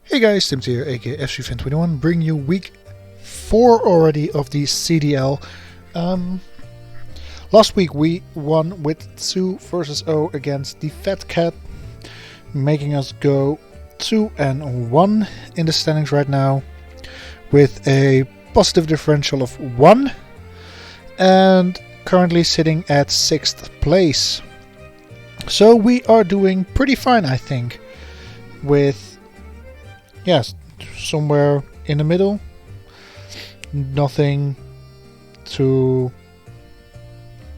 Hey guys, Tim here, aka FCFan21, bringing you week 4 already of the CDL. Last week we won with 2 versus 0 against the Fat Cat, making us go 2-1 in the standings right now, with a positive differential of 1, and currently sitting at 6th place. So we are doing pretty fine, I think, with yes, somewhere in the middle. Nothing too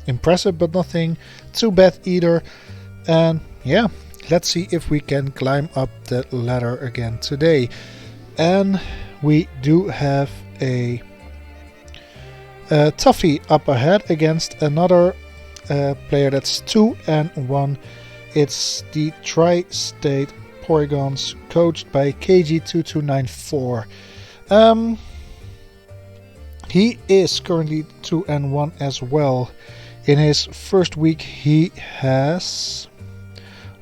impressive, but nothing too bad either. And yeah, let's see if we can climb up the ladder again today. And we do have a toughie up ahead against another player that's 2-1. It's the Tri-State Porygons, coached by KG2294. He is currently 2-1 as well. In his first week, he has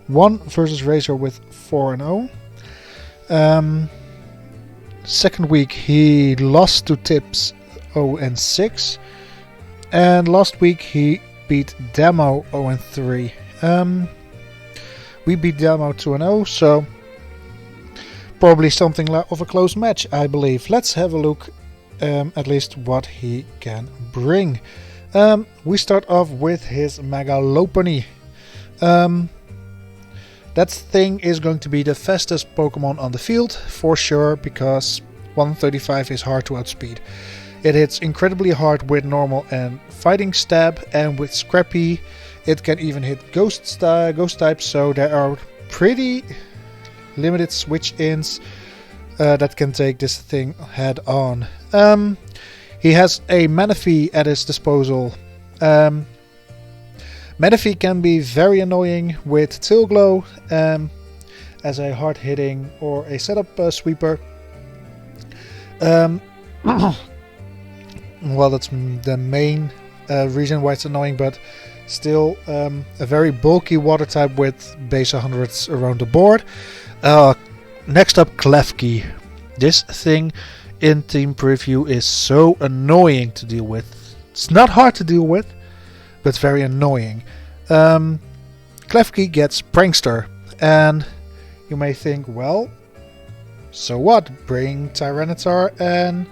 won versus Razor with 4-0. Second week, he lost to Tips 0-6, and last week he beat Demo 0-3. We beat Demo 2-0, so probably something of a close match, I believe. Let's have a look at least what he can bring. We start off with his Megalopony. That thing is going to be the fastest Pokemon on the field, for sure, because 135 is hard to outspeed. It hits incredibly hard with normal and fighting stab, and with Scrappy it can even hit ghost types, so there are pretty limited switch-ins that can take this thing head on. He has a Manaphy at his disposal. Manaphy can be very annoying with Tail Glow as a hard-hitting or a setup sweeper. Well, that's the main reason why it's annoying, but still a very bulky water type with base 100s around the board. Next up, Klefki. This thing in team preview is so annoying to deal with. It's not hard to deal with, but it's very annoying. Klefki gets Prankster, and you may think, well, so what? Bring Tyranitar, and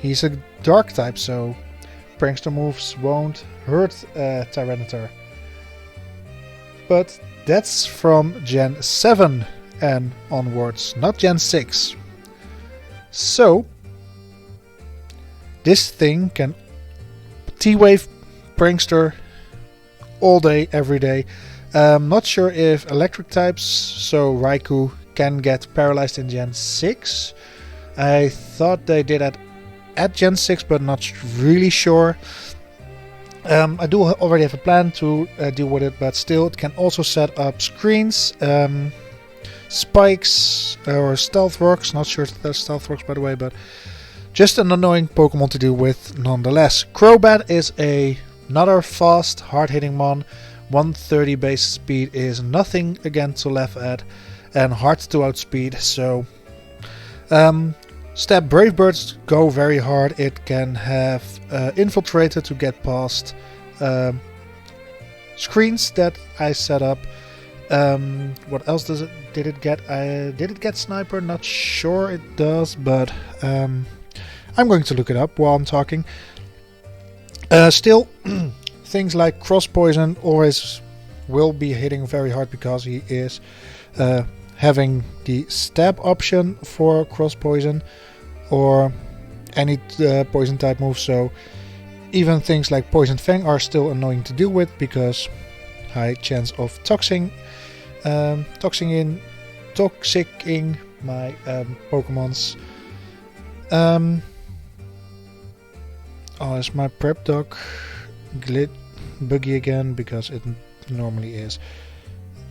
he's a dark type, so Prankster moves won't hurt Tyranitar. But that's from Gen 7 and onwards, not Gen 6. So this thing can T-Wave Prankster all day, every day. Not sure if electric types, so Raikou, can get paralyzed in Gen 6. I thought they did that at Gen 6, but not really sure. I do already have a plan to deal with it, but still it can also set up screens, spikes, or stealth rocks. Not sure if that's stealth rocks, by the way, but just an annoying Pokemon to deal with nonetheless. Crobat is another fast, hard-hitting mon. 130 base speed is nothing again to laugh at, and hard to outspeed, so Stab Brave Birds go very hard. It can have Infiltrator to get past screens that I set up. What else did it get? Did it get Sniper? Not sure it does, but I'm going to look it up while I'm talking. Still, things like Cross Poison always will be hitting very hard because he is having the stab option for Cross Poison or any poison type move, so even things like Poison Fang are still annoying to deal with because high chance of toxicing my Pokemons. Oh, is my prep dog buggy again? Because it normally is.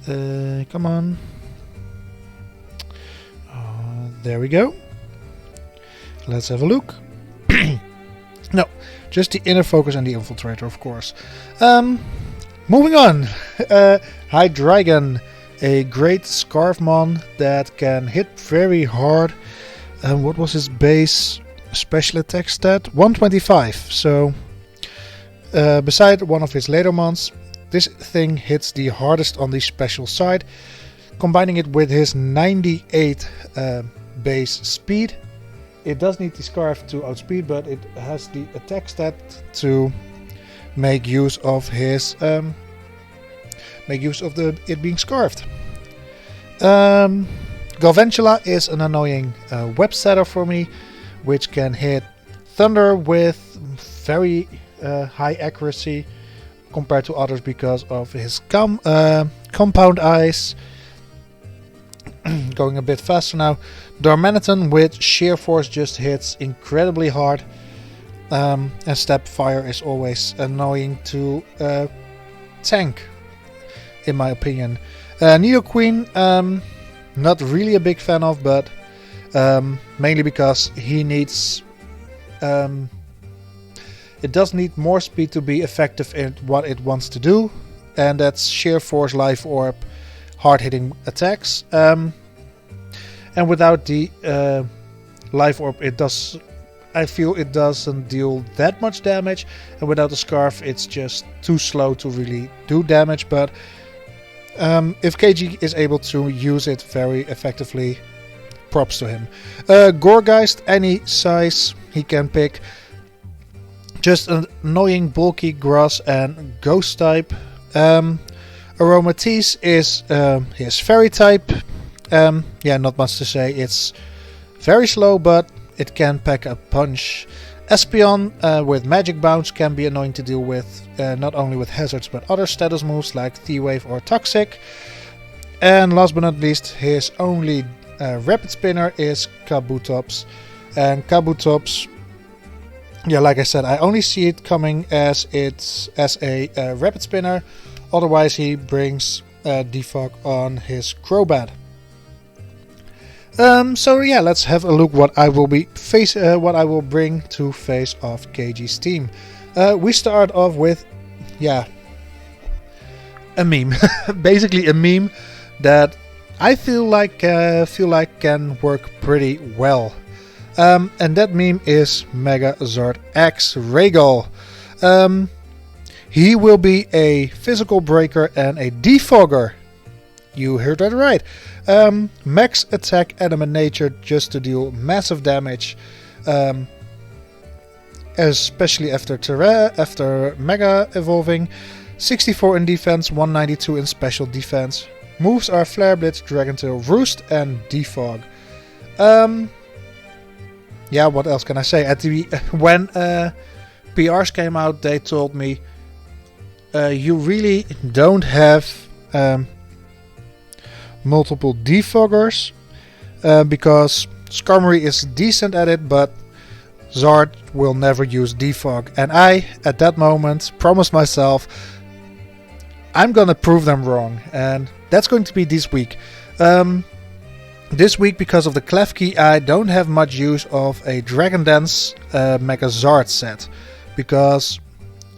Come on. There we go. Let's have a look. No, just the inner focus and the infiltrator, of course. Moving on. Hydreigon. a great Scarfmon that can hit very hard. And what was his base special attack stat? 125. So beside one of his later mons, this thing hits the hardest on the special side. Combining it with his 98 base speed, it does need the Scarf to outspeed, but it has the attack stat to make use of his it being scarfed. Galvantula is an annoying web setter for me, which can hit thunder with very high accuracy compared to others because of his compound eyes. Going a bit faster now. Darmanitan with sheer force just hits incredibly hard. And step fire is always annoying to tank, in my opinion. Nidoqueen, not really a big fan of, but mainly because he needs... it does need more speed to be effective in what it wants to do, and that's sheer force, life orb, hard-hitting attacks. And without the life orb, I feel it doesn't deal that much damage, and without the Scarf, it's just too slow to really do damage. But if KG is able to use it very effectively, props to him. Gourgeist, any size he can pick. Just an annoying bulky grass and ghost type. Aromatisse is his fairy type. Yeah, not much to say. It's very slow, but it can pack a punch. Espeon with Magic Bounce can be annoying to deal with, not only with hazards but other status moves like T-Wave or Toxic. And last but not least, his only Rapid Spinner is Kabutops. And Kabutops, yeah, like I said, I only see it coming as a Rapid Spinner. Otherwise, he brings Defog on his Crobat. So yeah, let's have a look what I will bring to face off KG's team. We start off with, yeah, a meme, basically a meme that I feel like can work pretty well. And that meme is Megazord X Regal. He will be a physical breaker and a defogger. You heard that right. Max attack, adamant nature, just to deal massive damage. Especially after Mega evolving. 64 in defense, 192 in special defense. Moves are Flare Blitz, Dragon Tail, Roost, and Defog. Yeah, what else can I say? When PRs came out, they told me you really don't have multiple defoggers because Skarmory is decent at it, but Zard will never use defog. And I, at that moment, promised myself I'm gonna prove them wrong, and that's going to be this week. This week, because of the Klefki, I don't have much use of a Dragon Dance Mega Zard set, because,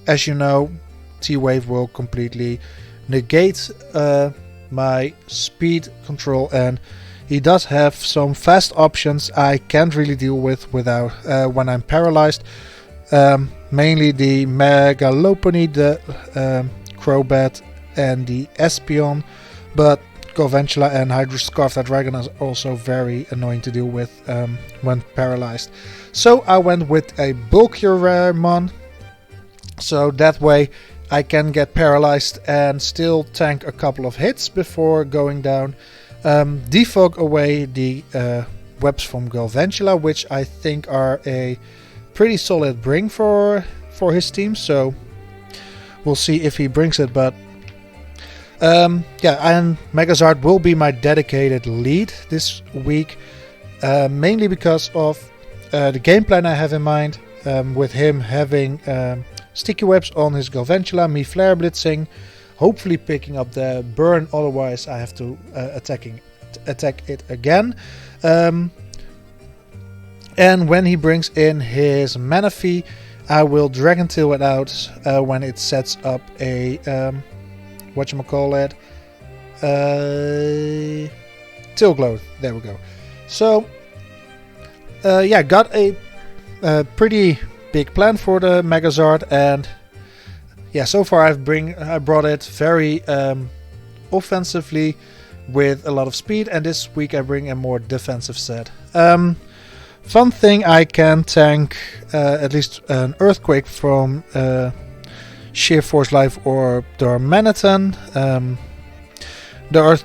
as you know, T-Wave will completely negate my speed control, and he does have some fast options I can't really deal with without when I'm paralyzed. Mainly the Megalopony, the Crobat, and the Espeon, but Galvantula and Hydroscarf that Dragon is also very annoying to deal with when paralyzed. So I went with a bulkier rare mon, so that way I can get paralyzed and still tank a couple of hits before going down. Defog away the webs from Galvantula, which I think are a pretty solid bring for his team, so we'll see if he brings it. But yeah, and Megazard will be my dedicated lead this week, mainly because of the game plan I have in mind, with him having sticky webs on his Galvantula, me flare blitzing, hopefully picking up the burn, otherwise I have to attack it again. And when he brings in his Manaphy, I will Dragon Tail it out when it sets up a Tail Glow. There we go. So, yeah, got a pretty big plan for the Megazord, and yeah, so far I brought it very offensively with a lot of speed, and this week I bring a more defensive set. Fun thing, I can tank at least an Earthquake from Sheer Force Life or Darmanitan. There are,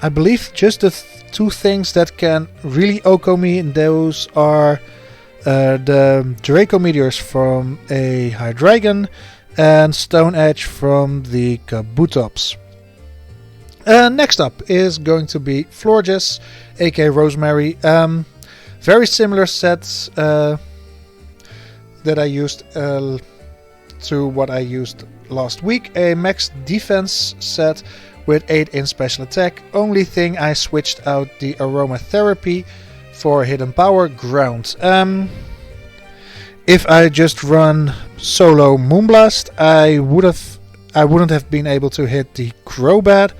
I believe, just the two things that can really OHKO me, and those are the Draco Meteors from a Hydreigon and Stone Edge from the Kabutops. Next up is going to be Florges, aka Rosemary. Very similar sets that I used to what I used last week. A max defense set with 8 in special attack. Only thing, I switched out the Aromatherapy for Hidden Power Ground. If I just run solo Moonblast, I wouldn't have been able to hit the Crobat,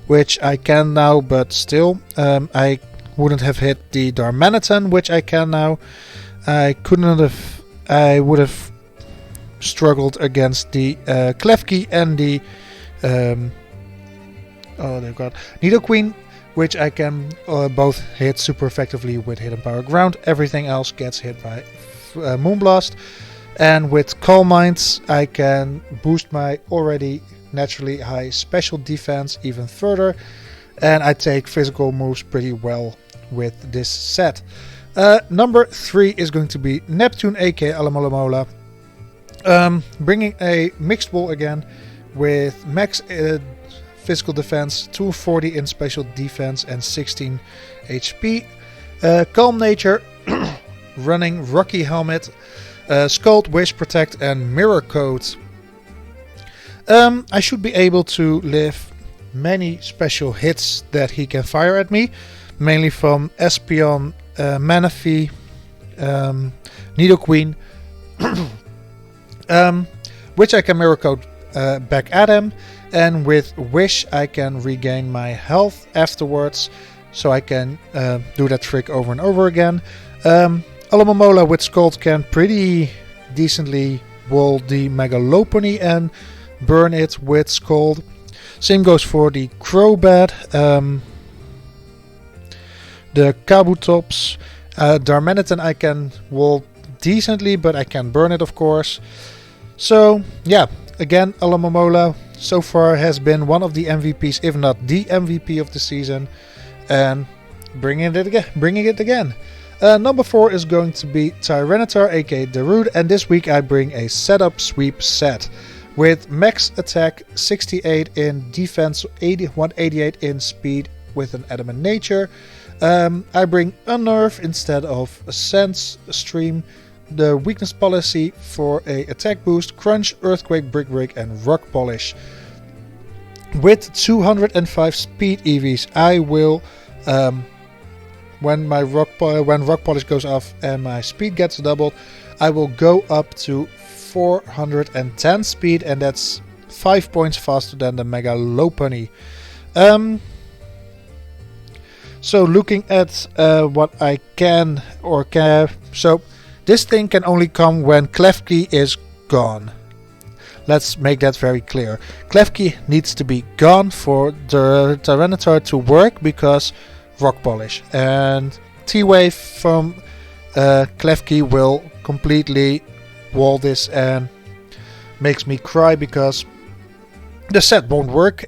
which I can now, but still I wouldn't have hit the Darmanitan, which I can now. I would have struggled against the Klefki and the Nidoqueen, which I can both hit super effectively with Hidden Power Ground. Everything else gets hit by Moonblast. And with Calm Mind, I can boost my already naturally high special defense even further. And I take physical moves pretty well with this set. Number 3 is going to be Neptune, aka Alomomola. Bringing a mixed ball again with max physical defense, 240 in special defense and 16 HP. Calm Nature, running Rocky Helmet, Scald, Wish, Protect and Mirror Coat. I should be able to live many special hits that he can fire at me, mainly from Espeon, Manaphy, Nidoqueen, which I can Mirror Coat back at him, and with Wish I can regain my health afterwards, so I can do that trick over and over again. Alomomola with Scald can pretty decently wall the Mega Lopunny and burn it with Scald. Same goes for the Crobat, the Kabutops, Darmanitan I can wall decently, but I can burn it, of course. So yeah, again, Alomomola so far has been one of the MVPs, if not the MVP of the season, and bringing it again. Number 4 is going to be Tyranitar, aka Darude, and this week I bring a setup sweep set with max attack, 68 in defense, 188 in speed with an adamant nature. I bring Unnerve instead of a Sense Stream, the weakness policy for a attack boost, Crunch, Earthquake, Brick Break and Rock Polish. With 205 speed EVs, I will, when Rock Polish goes off and my speed gets doubled, I will go up to 410 speed, and that's 5 points faster than the Mega Lopunny. So looking at what I can or can, so this thing can only come when Klefki is gone. Let's make that very clear. Klefki needs to be gone for the Tyranitar to work, because Rock Polish and T-Wave from Klefki will completely wall this and makes me cry because the set won't work.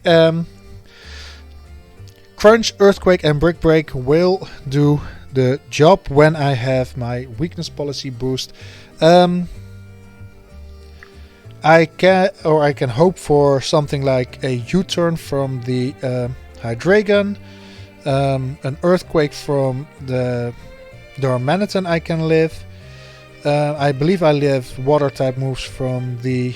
Crunch, Earthquake and Brick Break will do the job when I have my weakness policy boost. I can hope for something like a U-turn from the Hydreigon, an Earthquake from the Darmanitan I can live. I believe I live water type moves from the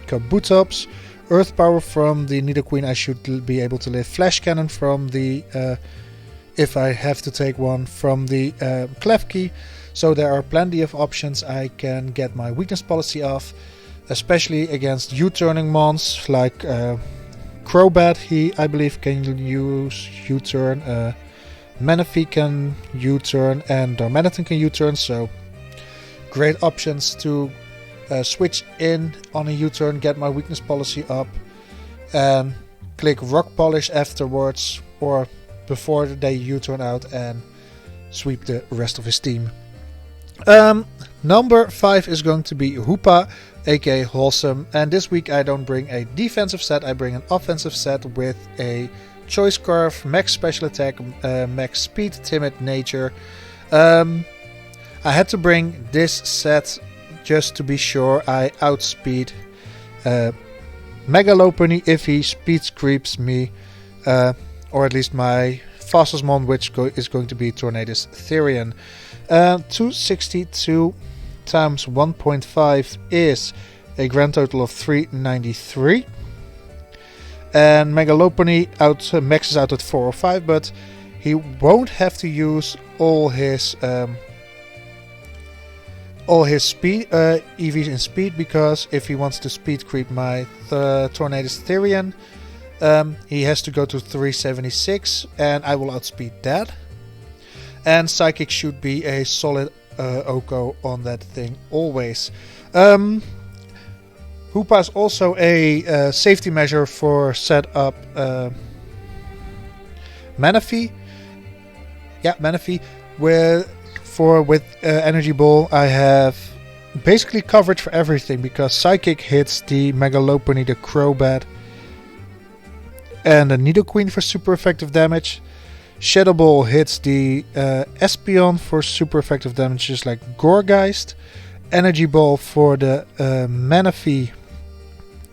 Kabutops. Earth Power from the Nidoqueen, I should be able to live. Flash Cannon from the, if I have to take one, from the Klefki. So there are plenty of options I can get my weakness policy off, especially against U-turning mons like Crobat, I believe can use U-turn. Manaphy can U-turn and Darmanitan can U-turn, so great options to switch in on a U-turn, get my weakness policy up, and click Rock Polish afterwards or before they U-turn out and sweep the rest of his team. Number 5 is going to be Hoopa, aka Wholesome, and this week I don't bring a defensive set, I bring an offensive set with a Choice Scarf, max special attack, max speed, timid nature. I had to bring this set just to be sure I outspeed Mega Lopunny if he speed creeps me, or at least my fastest mon, which is going to be Tornadus Therian. 262 times 1.5 is a grand total of 393. And Mega Lopunny maxes out at 405, but he won't have to use all his speed EVs in speed, because if he wants to speed creep my Tornadus Therian, he has to go to 376, and I will outspeed that. And Psychic should be a solid Oko on that thing always. Hoopa is also a safety measure for setup Manaphy. Yeah, Manaphy. With Energy Ball, I have basically coverage for everything, because Psychic hits the Mega Lopunny, the Crobat, and the Nidoqueen for super effective damage. Shadow Ball hits the Espeon for super effective damage, just like Gourgeist. Energy Ball for the Manaphy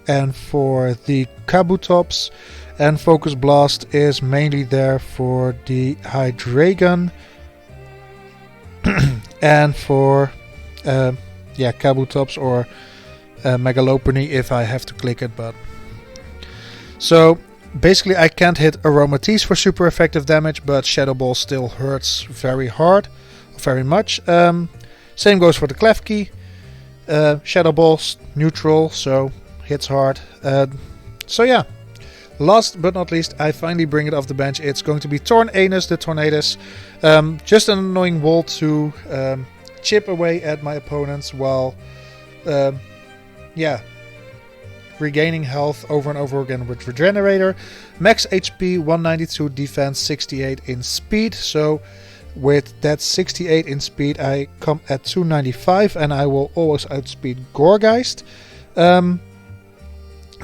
and for the Kabutops. And Focus Blast is mainly there for the Hydreigon and for Kabutops or Mega Lopunny if I have to click it. But so basically I can't hit Aromatisse for super effective damage, but Shadow Ball still hurts very hard, very much. Same goes for the Klefki. Shadow Ball's neutral, so hits hard. So yeah, last but not least, I finally bring it off the bench. It's going to be Tornadus, the Tornadus. Just an annoying wall to chip away at my opponents while regaining health over and over again with Regenerator. Max HP 192, defense 68 in speed. So with that 68 in speed, I come at 295, and I will always outspeed Gourgeist.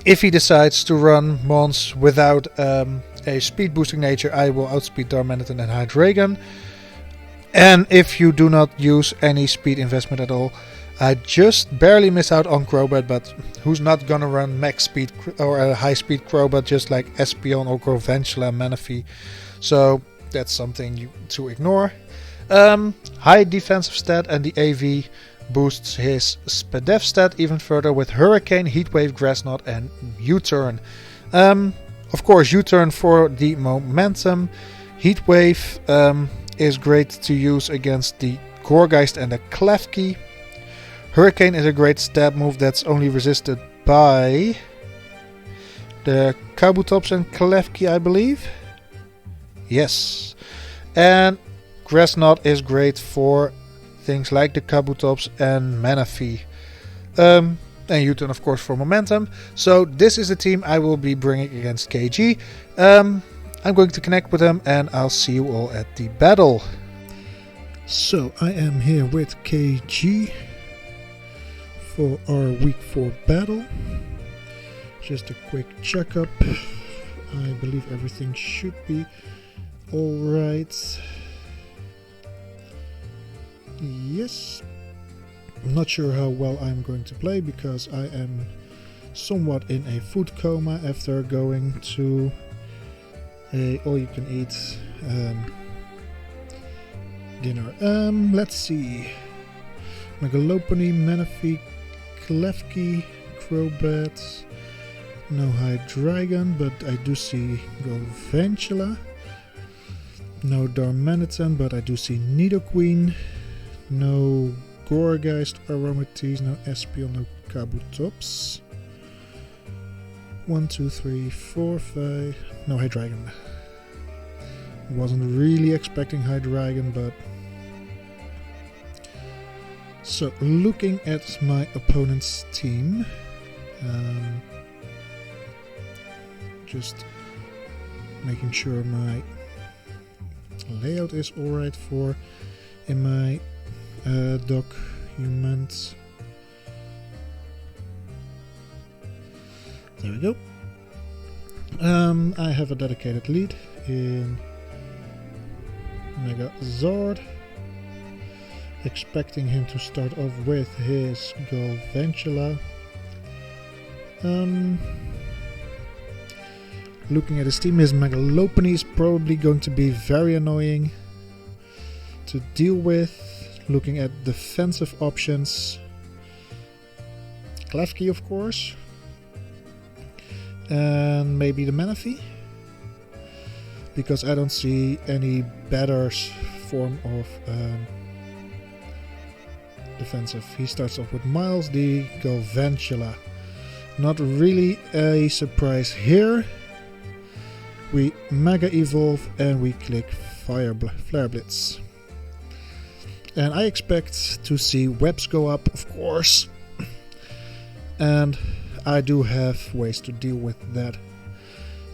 If he decides to run mons without a speed boosting nature, I will outspeed Darmanitan and Hydreigon. And if you do not use any speed investment at all, I just barely miss out on Crobat, but who's not gonna run max speed or a high speed Crobat just like Espeon or Groventula and Manaphy? So that's something to ignore. High defensive stat, and the AV boosts his Spadef stat even further with Hurricane, Heatwave, Grass Knot and U-turn. Of course, U-turn for the momentum. Heatwave is great to use against the Gourgeist and the Klefki. Hurricane is a great stab move that's only resisted by the Kabutops and Klefki, I believe. Yes. And Grass Knot is great for things like the Kabutops and Manaphy. And U-turn, of course, for momentum. So this is the team I will be bringing against KG. I'm going to connect with them, and I'll see you all at the battle. So I am here with KG for our week 4 battle. Just a quick checkup. I believe everything should be alright. Yes. I'm not sure how well I'm going to play, because I am somewhat in a food coma after going to a all-you-can-eat dinner. Let's see. Mega Lopunny, Manaphy, Klefki, Crobat. No Hydreigon, but I do see Groventula. No Darmanitan, but I do see Nidoqueen. No Gourgeist, Aromatisse, no Espeon, no Kabutops. 1, 2, 3, 4, 5. No High Dragon. Wasn't really expecting High Dragon, but... So, looking at my opponent's team. Just making sure my layout is alright for in my document. There we go. I have a dedicated lead in Megazord. Expecting him to start off with his Galvantula. Looking at his team, his Megalopony is probably going to be very annoying to deal with. Looking at defensive options, Klefki of course, and maybe the Manaphy, because I don't see any better form of defensive. He starts off with Miles, the Galvantula. Not really a surprise here. We Mega Evolve and we click Flare Blitz. And I expect to see webs go up, of course. And I do have ways to deal with that.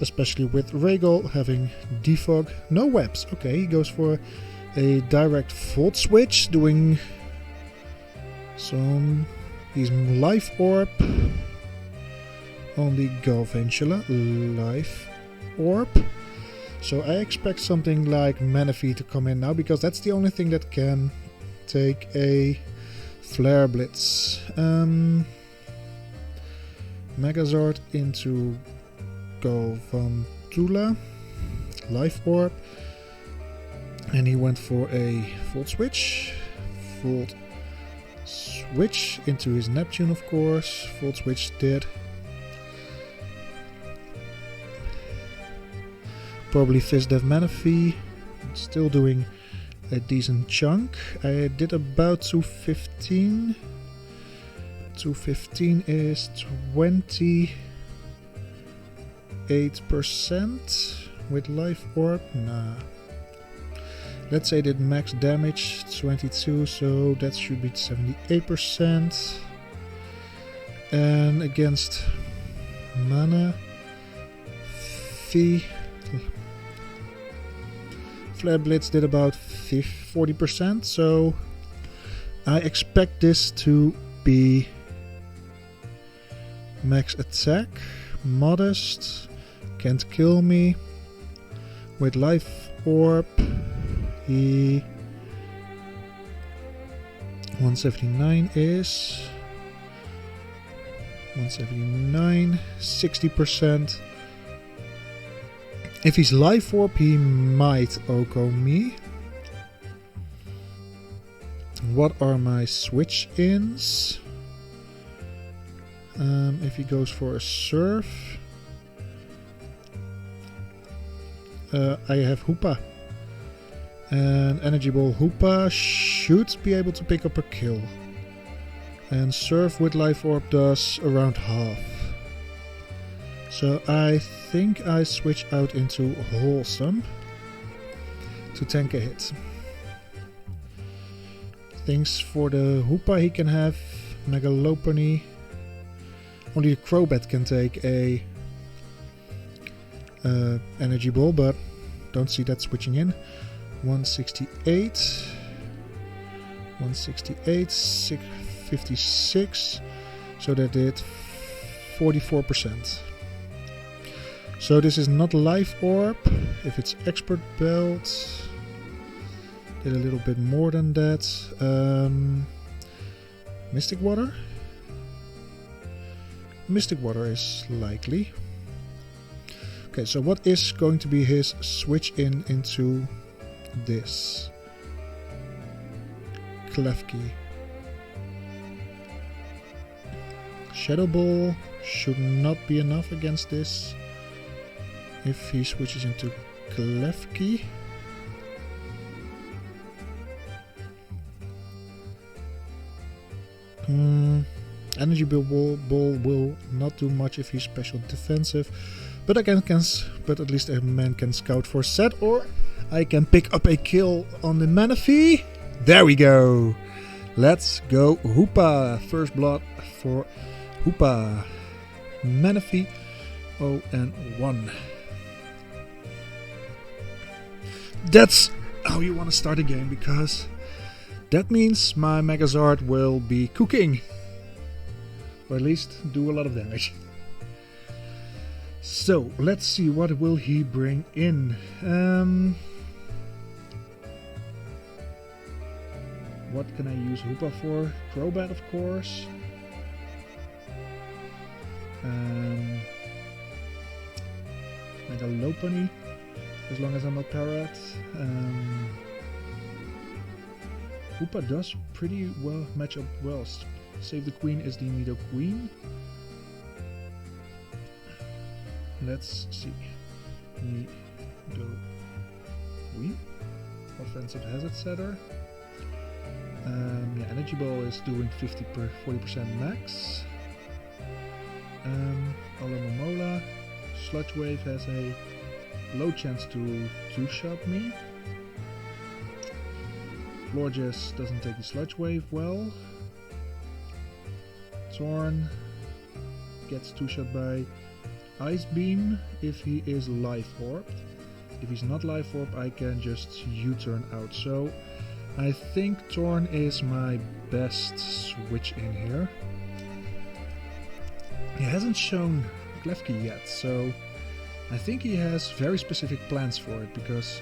Especially with Rhaegal having defog. No webs. Okay, he goes for a direct Volt Switch, doing some... He's Life Orb on the Galvantula. Life Orb. So I expect something like Manaphy to come in now, because that's the only thing that can take a Flare Blitz. Megazord into Galvantula. Life Orb. And he went for a Volt Switch. Volt Switch into his Neptune, of course. Volt Switch dead. Probably Fizz Dev Manaphy. Still doing a decent chunk. I did about 215. 215 is 28% with Life Orb. Nah. Let's say that max damage 22, so that should be 78%. And against Mana Fee, Flare Blitz did about 40%, so I expect this to be max attack, modest, can't kill me. With Life Orb, he 179 is 179, 60%. If he's Life Orb, he might Oko me. What are my switch-ins? If he goes for a Surf, I have Hoopa. And Energy Ball Hoopa should be able to pick up a kill. And Surf with Life Orb does around half. So I think I switch out into Wholesome to tank a hit. Things for the Hoopa he can have Megalopony. Only the Crobat can take a Energy Ball, but don't see that switching in. 168, 168, 56, so that did 44%. So this is not Life Orb. If it's Expert Belt, did a little bit more than that. Mystic Water? Mystic Water is likely. Okay, so what is going to be his switch in into this? Klefki. Shadow Ball should not be enough against this. If he switches into Klefki. Energy ball will not do much if he's special defensive, but but at least a man can scout for set, or I can pick up a kill on the Manaphy. There we go. Let's go Hoopa. First blood for Hoopa. Manaphy 0-1. That's how you want to start a game, because that means my Megazord will be cooking. Or at least do a lot of damage. So, let's see, what will he bring in? What can I use Hoopa for? Crobat, of course. Mega Lopunny, as long as I'm not Parrot. Hoopa does pretty well match up well. Save the Queen is the Nido Queen. Let's see. Nido Queen. Offensive Hazard Setter. Yeah, Energy Ball is doing 40% max. Alomomola. Sludge Wave has a low chance to two-shot me. Florges doesn't take the Sludge Wave well. Torn gets two-shot by Ice Beam if he is Life Orbed. If he's not Life Orb, I can just U-turn out. So I think Torn is my best switch in here. He hasn't shown Klefki yet, so I think he has very specific plans for it, because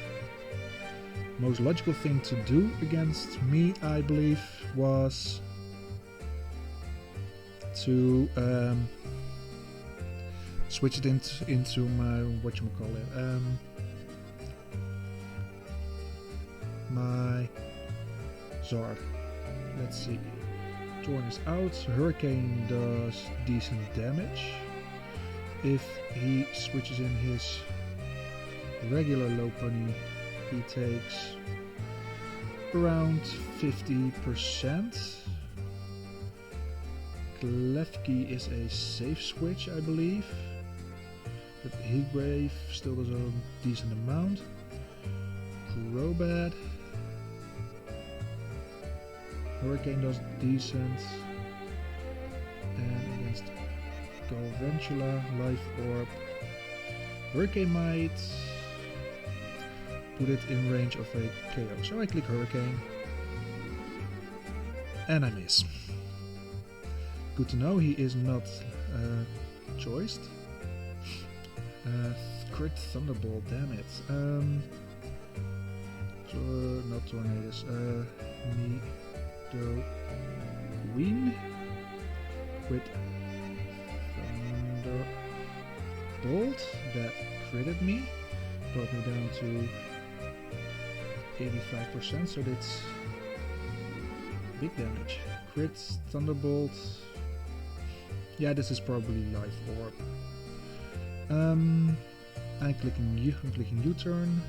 most logical thing to do against me, I believe, was to switch it into my my Zard. Let's see. Torn is out. Hurricane does decent damage. If he switches in his regular Lopunny, he takes around 50%. Klefki is a safe switch, I believe. But Heatwave still does a decent amount. Crobat. Hurricane does decent. And against Galvantula, Life Orb. Hurricane might put it in range of a KO. So I click Hurricane. And I miss. Good to know he is not choiced. Crit Thunderbolt, damn it. Not Tornadus. Nido Queen with Thunderbolt that critted me. Brought me down to 85%, so that's big damage. Crit, Thunderbolt. Yeah, this is probably Life Orb. I'm clicking U-turn,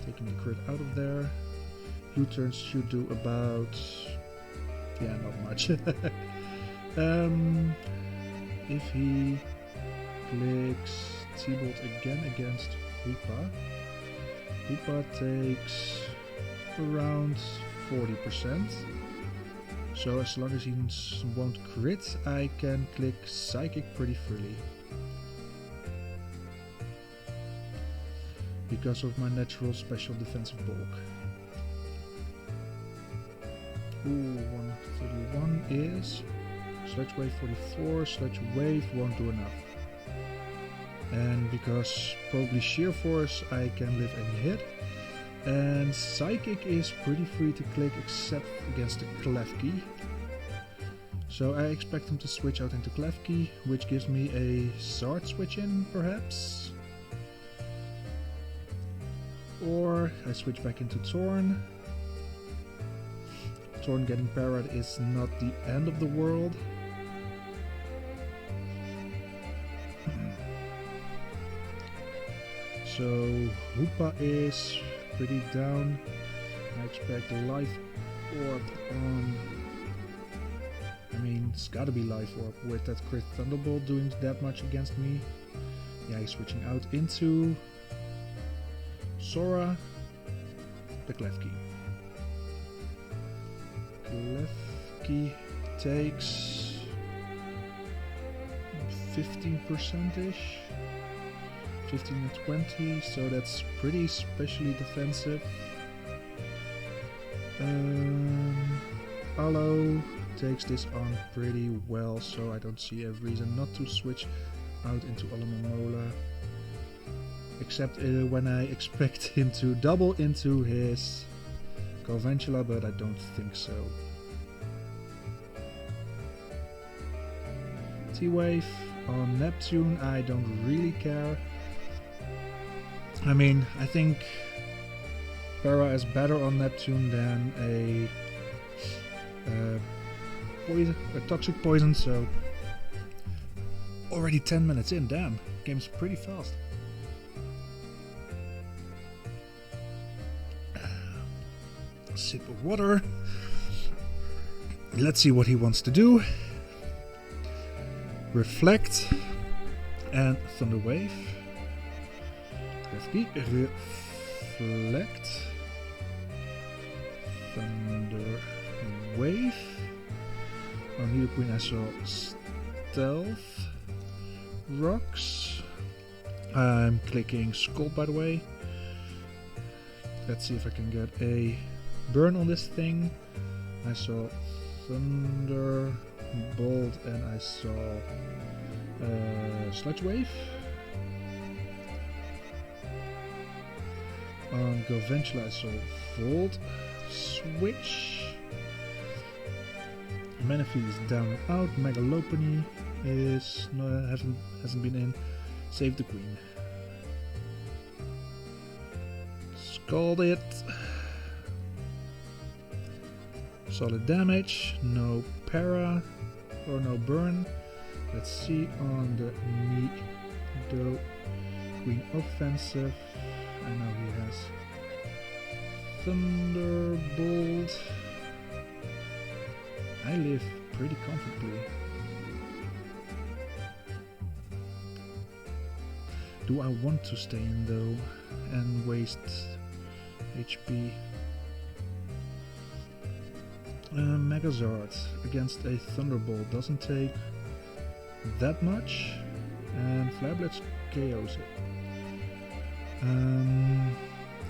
taking the crit out of there. U-turns should do about, yeah, not much. If he clicks T-Bolt again against Hoopa, Hoopa takes around 40%. So as long as he won't crit, I can click Psychic pretty freely. Because of my natural special defensive bulk. Ooh, 131 is Sludge Wave 44, Sludge Wave won't do enough. And because probably Sheer Force, I can live any hit. And Psychic is pretty free to click except against the Klefki. So I expect him to switch out into Klefki, which gives me a Zard switch in, perhaps. Or I switch back into Torn. Torn getting Parrot is not the end of the world. So Hoopa is pretty down. I expect Life Orb on I mean, it's gotta be Life Orb with that crit Thunderbolt doing that much against me. Yeah, he's switching out into Sora, the Klefki. Klefki takes 15%-ish, 15 and 20, so that's pretty specially defensive. Alo takes this on pretty well, so I don't see a reason not to switch out into Alomomola. Except when I expect him to double into his Galvantula, but I don't think so. T-Wave on Neptune, I don't really care. I mean, I think Para is better on Neptune than a toxic poison, so already 10 minutes in, damn, game's pretty fast. Sip of water. Let's see what he wants to do. Reflect and Thunder Wave. Reflect. Thunder Wave. On Nidoqueen I saw Stealth Rocks. I'm clicking Scald, by the way. Let's see if I can get a burn on this thing. I saw Thunder Bolt and I saw Sludge Wave. On Galvantula I saw Volt Switch. Manaphy is down and out. Megalopony is hasn't been in. Save the Queen. Scald it. Solid damage. No para or no burn. Let's see on the Nido Queen offensive. I know he has Thunderbolt. I live pretty comfortably. Do I want to stay in though and waste HP? Megazord against a Thunderbolt doesn't take that much, and Flare Blitz KOs it.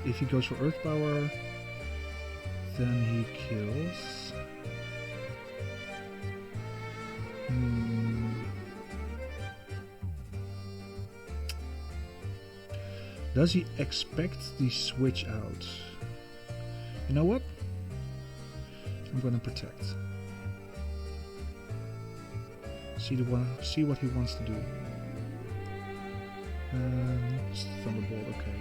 If he goes for Earth Power, then he kills. Does he expect the switch out? You know what? I'm gonna protect. See what he wants to do. Thunderbolt, okay.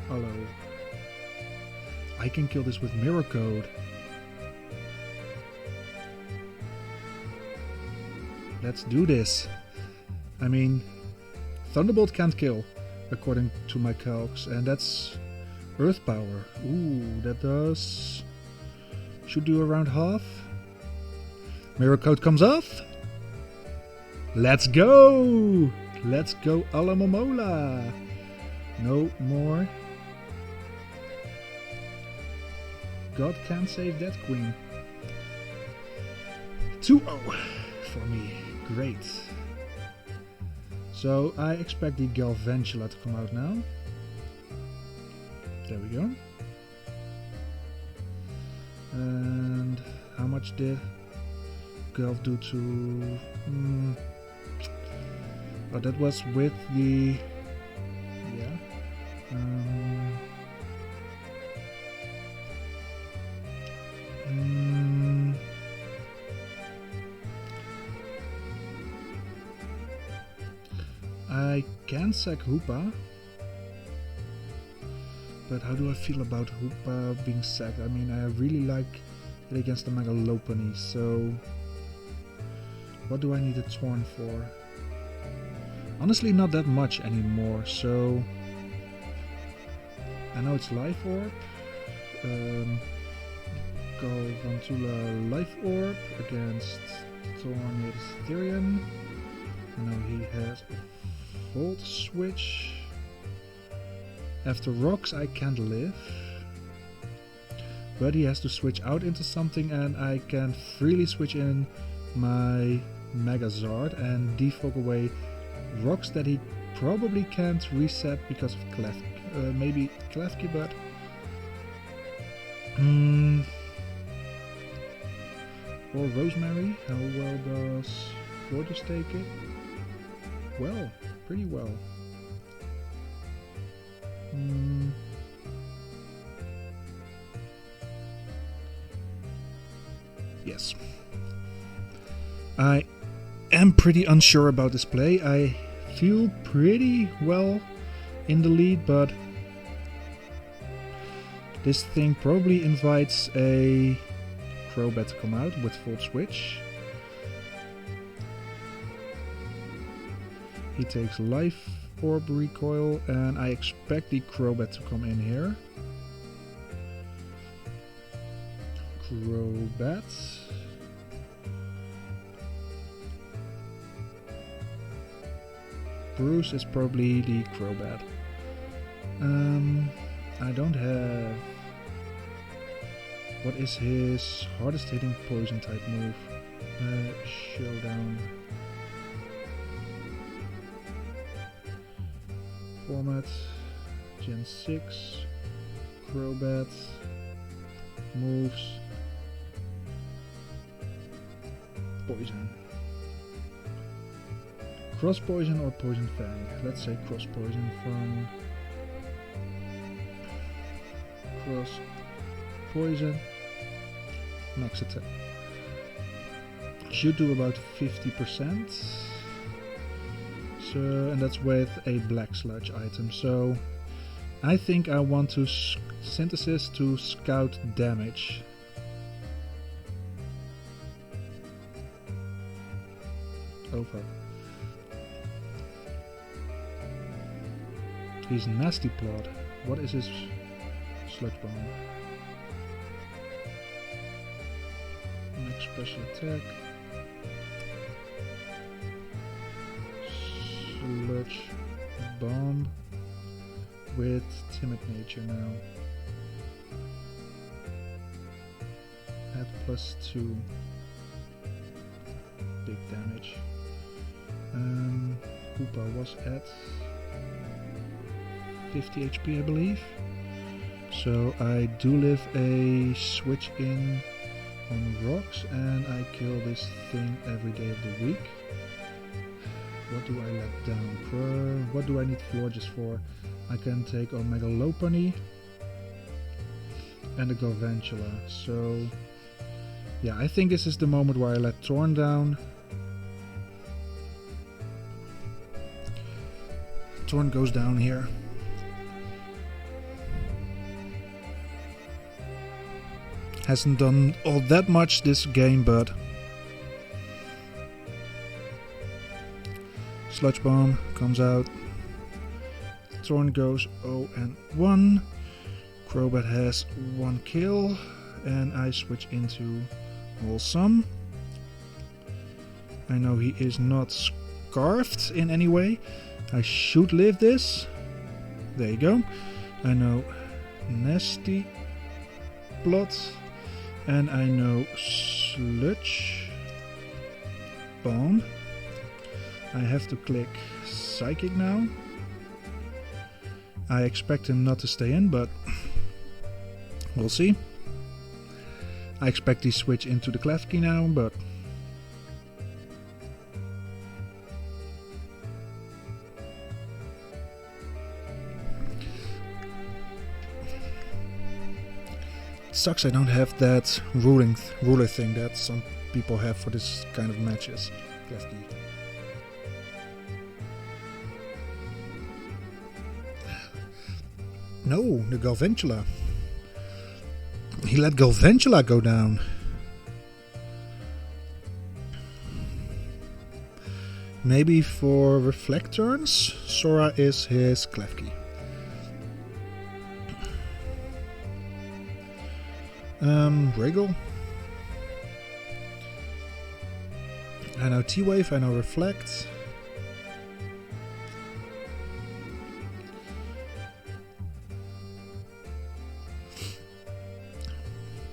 Hello. I can kill this with Mirror Code. Let's do this. I mean, Thunderbolt can't kill, according to my calcs, and that's Earth Power. Ooh, that does... should do around half. Mirror Code comes off. Let's go! Let's go Alomomola! No more. God can save that Queen. 2-0 for me. Great. So I expect the Galvantula to come out now. There we go. And how much did Galv do to... Oh, that was with the... yeah. I can sack Hoopa, but how do I feel about Hoopa being sacked? I mean, I really like it against the Megalopony, so what do I need a Torn for? Honestly, not that much anymore, so I know it's Life Orb. Galvantula Life Orb against Tornado Therian. Now he has a Volt Switch. After rocks I can't live. But he has to switch out into something, and I can freely switch in my Megazord and defog away rocks that he probably can't reset because of maybe Klefki, but or Rosemary. How well does Fortress take it? Well, pretty well. Yes. I am pretty unsure about this play. I feel pretty well in the lead, but this thing probably invites a Crobat to come out with Volt Switch. He takes Life Orb Recoil, and I expect the Crobat to come in here. Crobat. Bruce is probably the Crobat. I don't have... What is his hardest hitting poison type move? Showdown. Format. Gen 6. Crobat. Moves. Poison. Cross Poison or Poison Fang? Let's say Cross Poison from Cross Poison. Max attack. Should do about 50%. So, and that's with a Black Sludge item. So I think I want to synthesis to scout damage. Oh fuck. He's Nasty Plot. What is his Sludge Bomb? Next special attack. Sludge Bomb with Timid Nature now. At +2. Big damage. Hoopa was at 50 HP, I believe. So I do live a switch in on rocks, and I kill this thing every day of the week. What do I let down? What do I need Florges for? I can take Omega Lopunny and a Galvantula. So yeah, I think this is the moment where I let Torn down. Torn goes down here. Hasn't done all that much this game, but Sludge Bomb comes out. Torn goes 0-1. Crobat has 1 kill, and I switch into Wholesome. I know he is not scarfed in any way. I should live this. There you go. I know Nasty Plot. And I know Sludge Bomb. I have to click Psychic now. I expect him not to stay in, but we'll see. I expect he switch into the Klefki now, but sucks I don't have that ruler thing that some people have for this kind of matches. Klefki. No, the Galvantula. He let Galvantula go down. Maybe for Reflect turns, Sora is his Klefki. Wriggle. I know T-Wave, I know Reflect.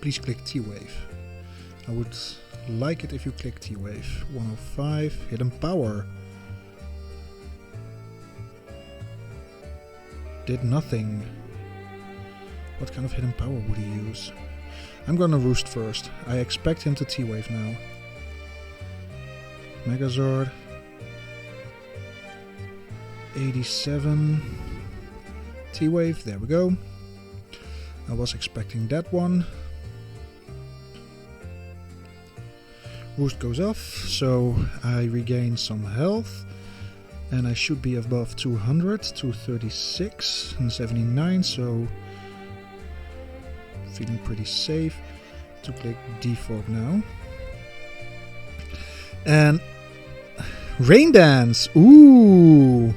Please click T-Wave. I would like it if you click T-Wave. 105, Hidden Power. Did nothing. What kind of hidden power would he use? I'm gonna Roost first. I expect him to T-Wave now. Megazord. 87. T-Wave, there we go. I was expecting that one. Roost goes off, so I regain some health. And I should be above 200, 236 and 79, so feeling pretty safe. To click Defog now. And Rain Dance! Ooh!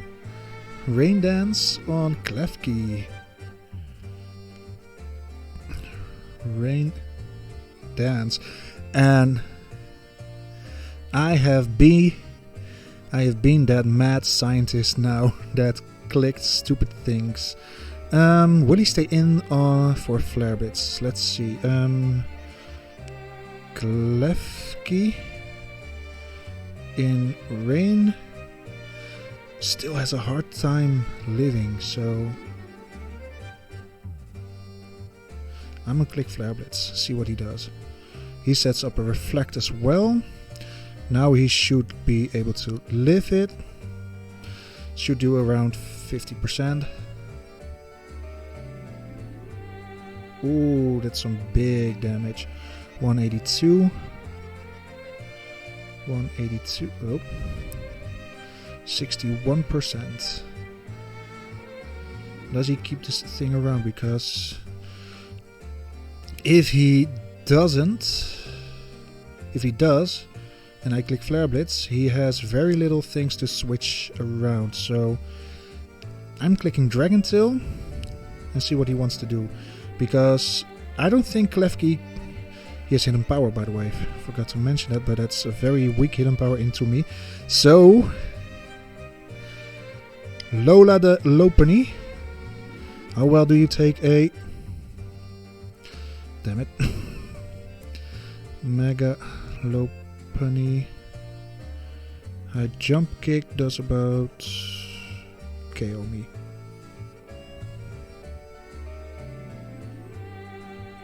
Rain Dance on Klefki. Rain Dance. And I have been that mad scientist now that clicked stupid things. Will he stay in for Flare Bits? Let's see. Klefki in Rain still has a hard time living, so I'm gonna click Flare Blitz, see what he does. He sets up a Reflect as well. Now he should be able to live it. Should do around 50%. Ooh, that's some big damage. 182. 182. Oh. 61%. Does he keep this thing around? Because if he does, and I click Flare Blitz, he has very little things to switch around. So I'm clicking Dragon Tail and see what he wants to do. Because I don't think Klefki... He has hidden power, by the way. Forgot to mention that, but that's a very weak hidden power into me. So Lola the Lopunny. How well do you take a... Damn it. Mega Lopunny. High jump kick does about... KO me.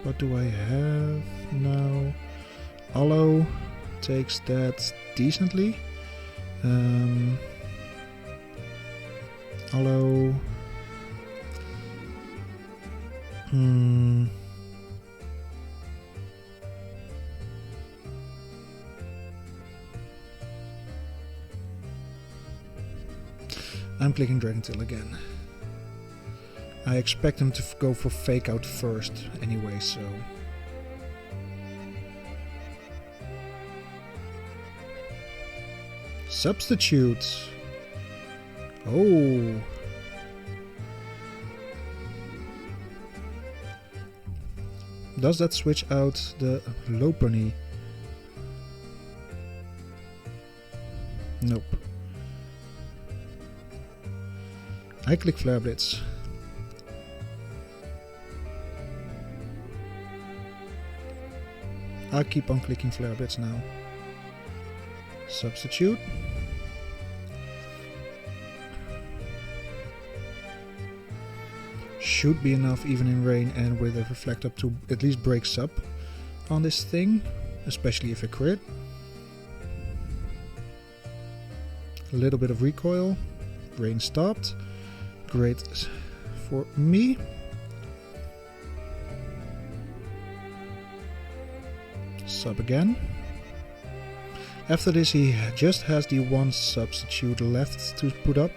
What do I have now? Allo takes that decently. Allo. I'm clicking Dragon Tail again. I expect him to go for Fake Out first anyway, so... Substitute! Oh! Does that switch out the Lopunny? Nope. I click Flare Blitz. I'll keep on clicking Flare Blitz now. Substitute. Should be enough even in rain and with a Reflect Up to at least break sub on this thing, especially if I crit. A little bit of recoil. Rain stopped. Great for me. Sub again. After this he just has the one substitute left to put up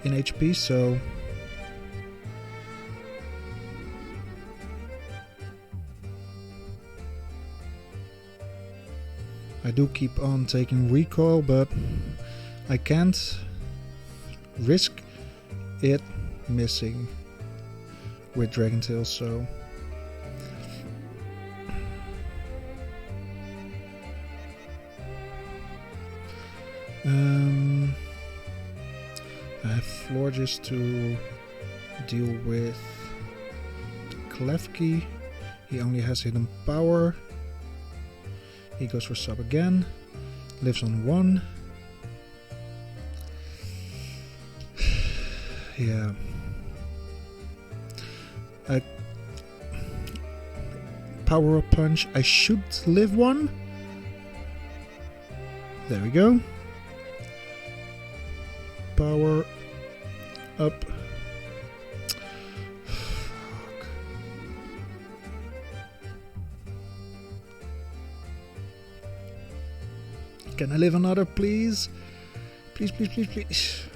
in HP, so I do keep on taking recoil, but I can't risk it missing with Dragon Tail, so I have Florges to deal with Klefki. He only has hidden power. He goes for sub again. Lives on 1. Yeah. Power up punch. I should live 1. There we go. Power up. Fuck. Can I live another, please? Please, please, please, please.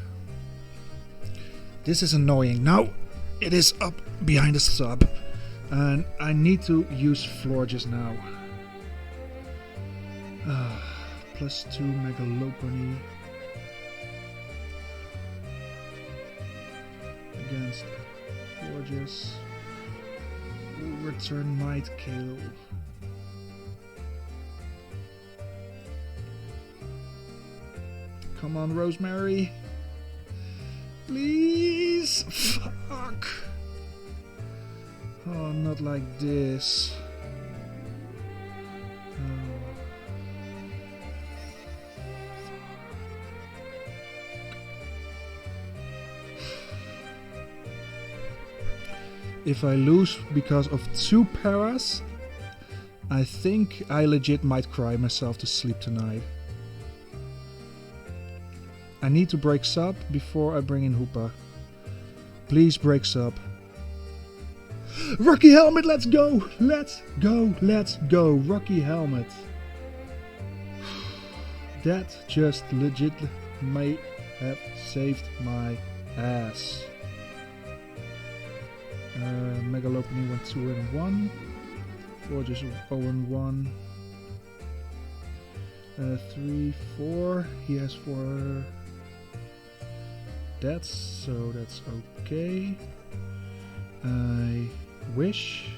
This is annoying. Now it is up behind the sub. And I need to use Florges now. +2 Megalopony. Against Florges. Return might kill. Come on, Rosemary. Please. Fuck. Oh, not like this. If I lose because of 2 paras, I think I legit might cry myself to sleep tonight. I need to break sub before I bring in Hoopa. Please break sub. Rocky Helmet, let's go! Let's go, let's go! Rocky Helmet. That just legit may have saved my ass. Megalopony went 2 and 1. Florges 0 and 1. 3, 4. He has 4 deaths, so that's okay. I wish.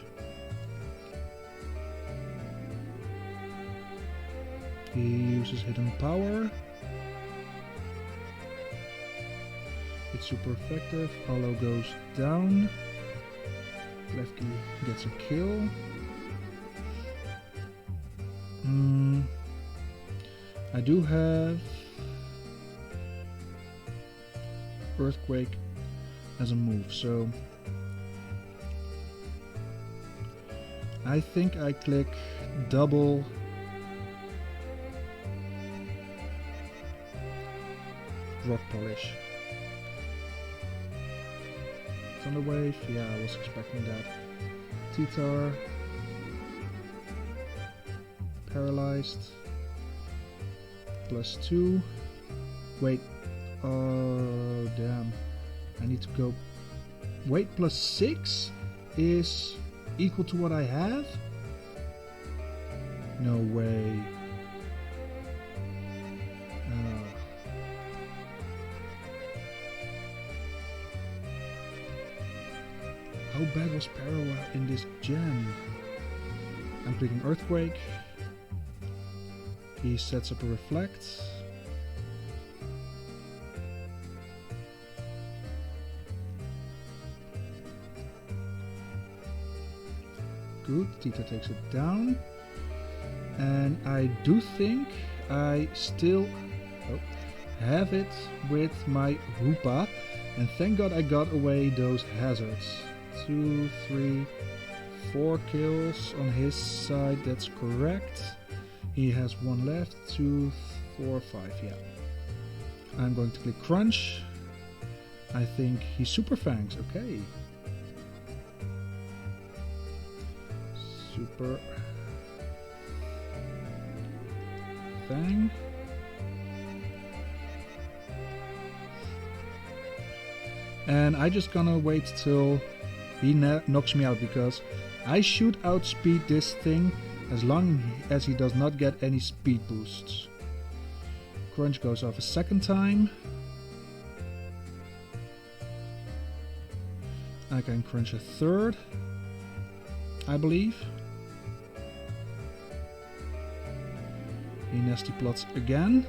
He uses hidden power. It's super effective. Hollow goes down. Lefty gets a kill. I do have Earthquake as a move, so I think I click double Rock Polish. Thunder Wave, yeah, I was expecting that. T-Tar. Paralyzed. +2. Wait. Oh, damn. I need to go. Wait, +6 is equal to what I have? No way. How bad was Parawa in this gen? I'm clicking Earthquake. He sets up a Reflect. Good, Tita takes it down. And I do think I still have it with my Hoopa. And thank God I got away those hazards. 2, 3, 4 kills on his side, that's correct. He has 1 left, 2, 4, 5, yeah. I'm going to click Crunch. I think he's Super Fangs, okay. Super Fang. And I just gonna wait till he knocks me out, because I should outspeed this thing as long as he does not get any speed boosts. Crunch goes off a second time. I can crunch a third, I believe. He nasty plots again.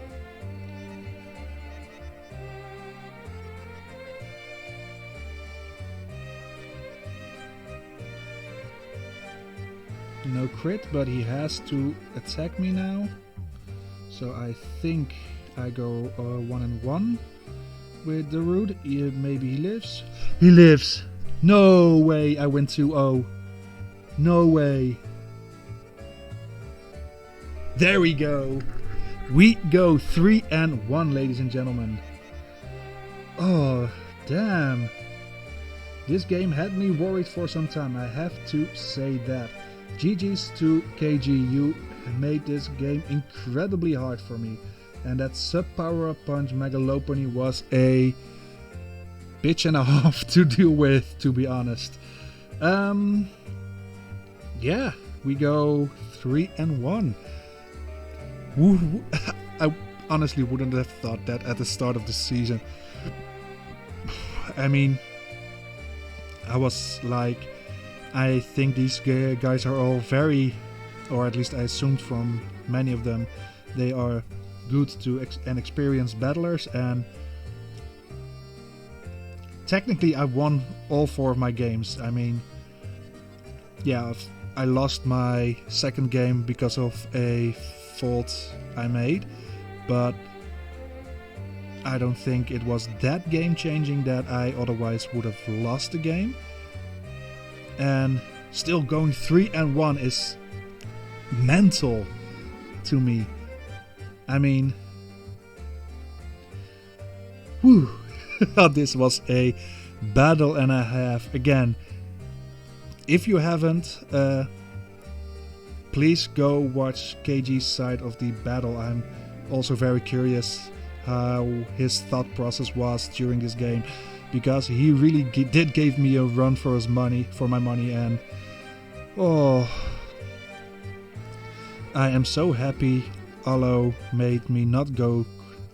No crit, but he has to attack me now. So I think I go 1-1 with the root. Maybe he lives. He lives! No way I went 2-0. No way. There we go. We go 3-1, ladies and gentlemen. Oh, damn. This game had me worried for some time, I have to say that. GG's to KG, you made this game incredibly hard for me. And that sub power-up punch Megalopony was a bitch and a half to deal with, to be honest. Yeah, we go 3-1. I honestly wouldn't have thought that at the start of the season. I mean, I was like, I think these guys are all very, or at least I assumed from many of them, they are good to and experienced battlers, and technically I won all 4 of my games. I mean, yeah, I lost my second game because of a fault I made, but I don't think it was that game changing that I otherwise would have lost the game. And still going 3-1 is mental to me. I mean, whew, this was a battle and a half. Again, if you haven't, please go watch KG's side of the battle. I'm also very curious how his thought process was during this game, because he really did give me a run for my money, and oh, I am so happy Allo made me not go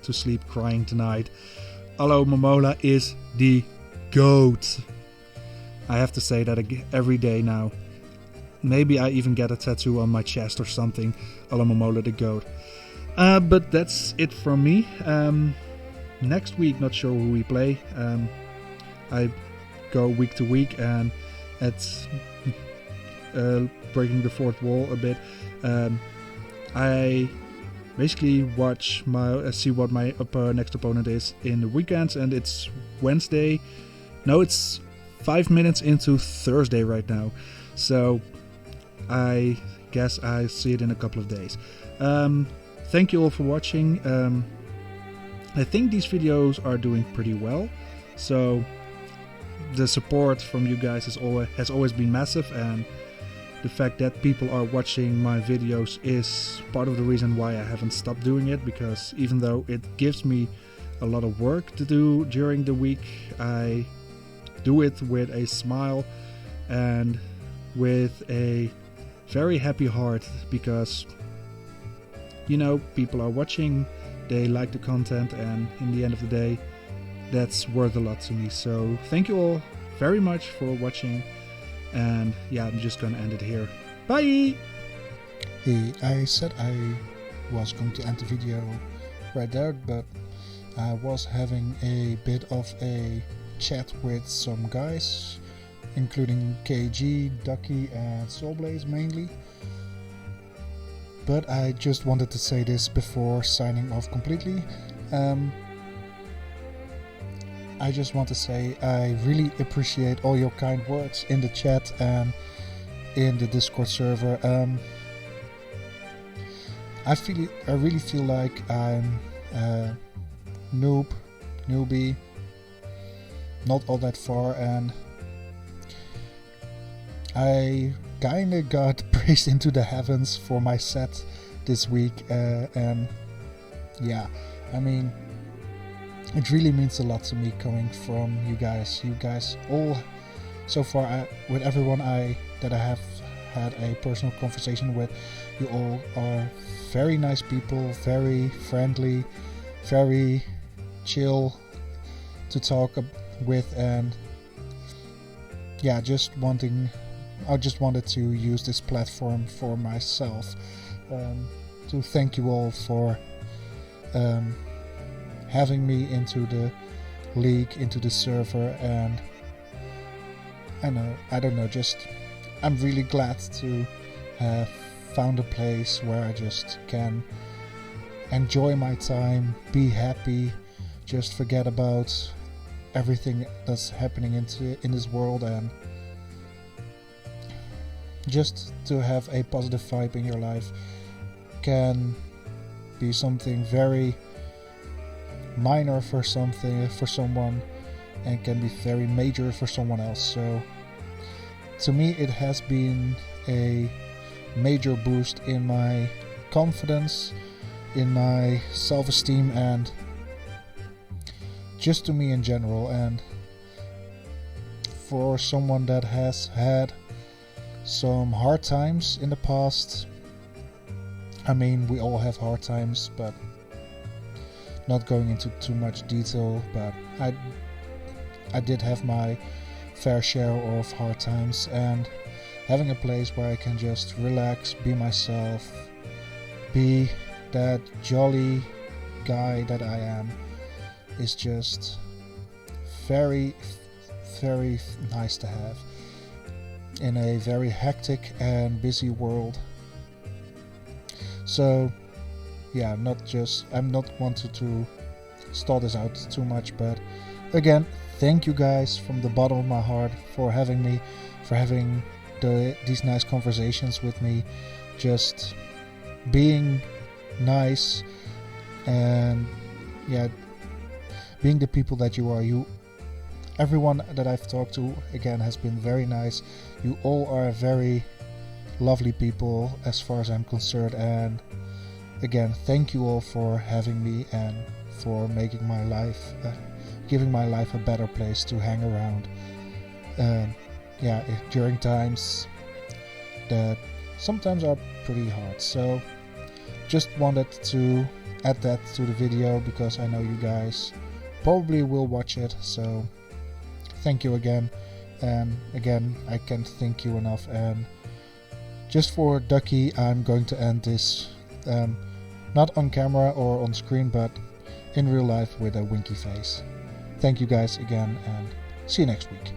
to sleep crying tonight. Allo Momola is the GOAT. I have to say that every day now. Maybe I even get a tattoo on my chest or something. Allo Momola the GOAT. But that's it from me. Next week, not sure who we play. I go week to week, and it's breaking the fourth wall a bit. I basically watch see what my next opponent is in the weekends, and it's Wednesday. No, it's 5 minutes into Thursday right now. So I guess I see it in a couple of days. Thank you all for watching. I think these videos are doing pretty well. So the support from you guys has always been massive, and the fact that people are watching my videos is part of the reason why I haven't stopped doing it, because even though it gives me a lot of work to do during the week, I do it with a smile and with a very happy heart, because people are watching, they like the content, and in the end of the day, that's worth a lot to me. So thank you all very much for watching, and yeah, I'm just gonna end it here. Bye! Hey, I said I was going to end the video right there, but I was having a bit of a chat with some guys, including KG, Ducky, and Soulblaze mainly. But I just wanted to say this before signing off completely. I just want to say I really appreciate all your kind words in the chat and in the Discord server. I really feel like I'm a newbie, not all that far, and I kinda got praised into the heavens for my set this week, and yeah, I mean, it really means a lot to me coming from you guys. You guys all, so far, with everyone that I have had a personal conversation with, you all are very nice people, very friendly, very chill to talk with, and yeah, I just wanted to use this platform for myself to thank you all for having me into the league, into the server, and I don't know, just I'm really glad to have found a place where I just can enjoy my time, be happy, just forget about everything that's happening in this world, and just to have a positive vibe in your life can be something very minor for someone and can be very major for someone else. So to me it has been a major boost in my confidence, in my self-esteem, and just to me in general. And for someone that has had some hard times in the past, I mean, we all have hard times, but not going into too much detail, but I did have my fair share of hard times, and having a place where I can just relax, be myself, be that jolly guy that I am, is just very, very nice to have in a very hectic and busy world. So yeah, I'm not wanting to stall this out too much, but again, thank you guys from the bottom of my heart for having me, for having these nice conversations with me, just being nice, and yeah, being the people that you are. Everyone that I've talked to, again, has been very nice. You all are very lovely people as far as I'm concerned, and again, thank you all for having me and for making my life, giving my life a better place to hang around. During times that sometimes are pretty hard. So just wanted to add that to the video because I know you guys probably will watch it. So thank you again, and again, I can't thank you enough. And just for Ducky, I'm going to end this not on camera or on screen, but in real life with a winky face. Thank you guys again, and see you next week.